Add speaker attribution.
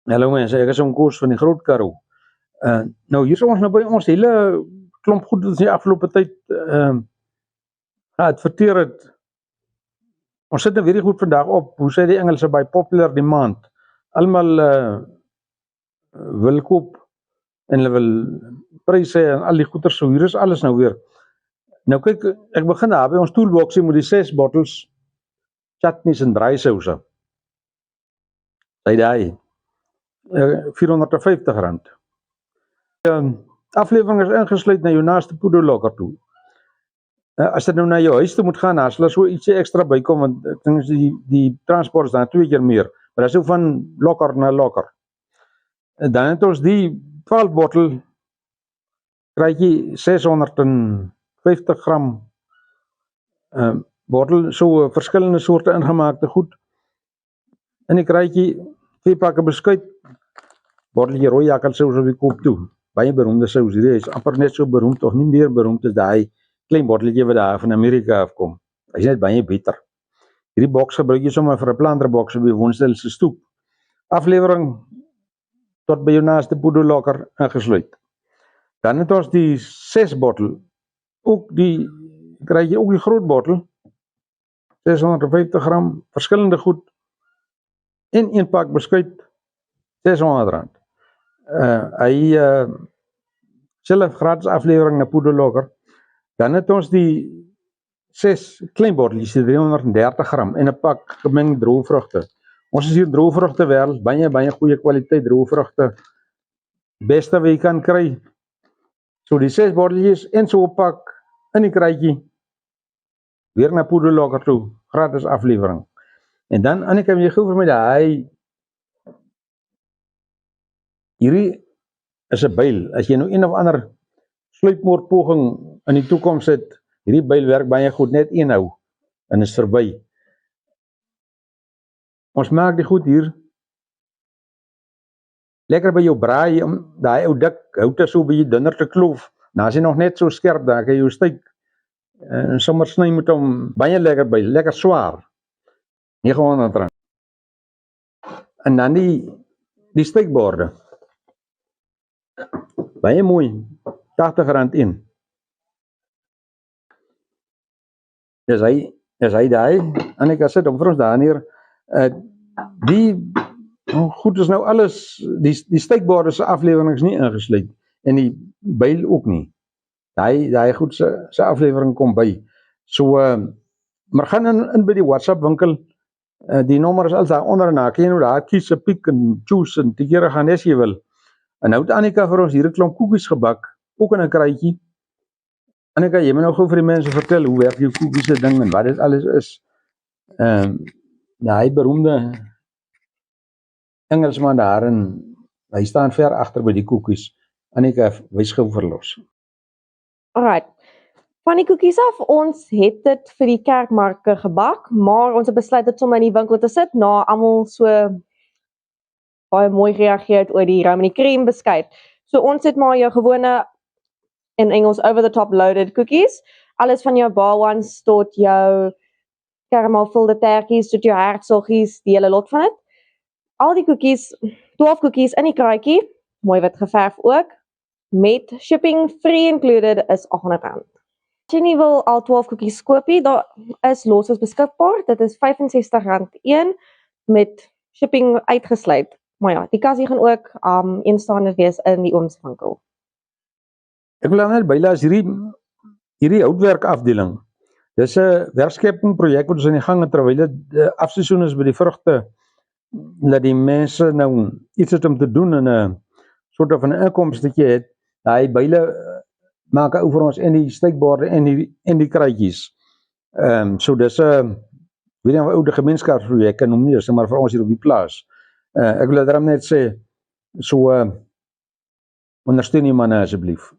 Speaker 1: Hallo mense, ek is om Koos van die Groot Karoo. Nou hier is ons nou by ons hele klomp goed wat ons die afgelope tyd geadverteer het. Ons sit nou weer die goed vandag op, hoe sê die Engelse, by popular demand. Almal wil koop en hulle wil pryse en al die goeder, so hier is alles nou weer. Nou kyk, ek begin daar by ons toolboxie met die 6 bottles chutneys en draaisauce. Sy daai R450. Aflewering is ingesluit na jou naaste poederlokker toe. As dit nou na jou huis toe moet gaan, as hulle so ietsie ekstra bykom, want ek dink die transport is dan 2 keer meer, maar dat is ook van lokker na lokker. En dan het ons die 12 bottel, krijg jy 650 gram bottel, so verskillende soorte ingemaakte goed. En dan krijg jy 2 pakke beskuit, botteltjie rooi jakkalsaus op die koop toe. Baie beroemde saus, hierdie is amper net so beroemd, of nie meer beroemd as daai klein botteltjie wat daar van Amerika afkom. Hy is net baie beter. Hierdie boks gebruik jy sommer vir 'n planterboks op die woonstel se stoep. Aflewering tot by jou naaste poederlokker ingesluit. Dan het ons die 6 bottel, krijg jy ook die groot bottel, 650 gram, verskillende goed, en 1 pak beskuit, R600. Hy self gratis aflewering na poederlokker. Dan het ons die 6 klein botteltjies, 330 gram, en 'n pak gemengde droëvrugte. Ons is hier droëvrugte wêreld, baie goeie kwaliteit droëvrugte, beste wat jy kan kry. So die 6 botteltjies en so 'n pak in die kruitjie, weer na poederlokker toe, gratis aflewering. En dan, Annika, jy gou vir my daai, hierdie is 'n byl. As jy nou een of ander sluipmoordpoging in die toekoms het, hierdie byl werk baie goed, net een hou, en is verby. Ons maak die goed hier, lekker by jou braai, om daai ou dik houte so bietjie dunner te kloof. Nou as hy nog net so skerp, dan kan jy jou steek, en sommer sny met hom, baie lekker byl, lekker swaar, R900. En dan die steekborde, baie mooi, R80 een. Is hy daai, Annika sit om vir ons daar neer, die goed is nou alles, die steekborde se aflewering is nie ingesluit, en die byl ook nie. Daai goed se aflewering kom by. So, maar gaan in by die WhatsApp winkel, die nommer is al daar onder en daar, kan jy nou daar kies, piek en choose, en die kere gaan as jy wil. En nou het Annika vir ons hier 'n klomp koekies gebak, ook in 'n kruitjie. Annika, jy moet nou gou vir die mense vertel, hoe werk jou koekies se ding, en wat dit alles is. Hy beroemde Engelsman daar, en hy staan ver agter by die koekies. Annika, wys gou verlos.
Speaker 2: Alright, van die koekies af, ons het dit vir die kerkmarke gebak, maar ons het besluit dit sommer in die winkel te sit, na almal so baie mooi gereageer het oor die rum en die crème beskuit. So ons het maar jou gewone, in Engels, over the top loaded cookies, alles van jou bar ones tot jou caramel vulde tertjies, tot jou hertsoggies, die hele lot van dit. Al die koekies, 12 koekies in die kraatjie, mooi wit geverf ook, met shipping free included is R800. As jy nie wil al 12 koekies koop nie, daar is losses beskikbaar, dit is R65 een, met shipping uitgesluit. Maar ja, die kassie gaan ook eenstaande wees in die oomswinkel.
Speaker 1: Ek wil net bylaas hierdie houtwerk afdeling. Dis 'n werkskeping projek wat ons aan die gang het terwyl dit afseisoen is by die vrugte, dat die mense nou iets het om te doen en 'n soort van 'n inkomstetjie het. Daai byle maak ou vir ons en die steekborde en die kruitjies. So dis 'n weet nie of oude gemeenskapsprojek kan noem nie, dis maar vir ons hier op die plaas. Ek wil daarom net sê, so ondersteun die manne asseblief.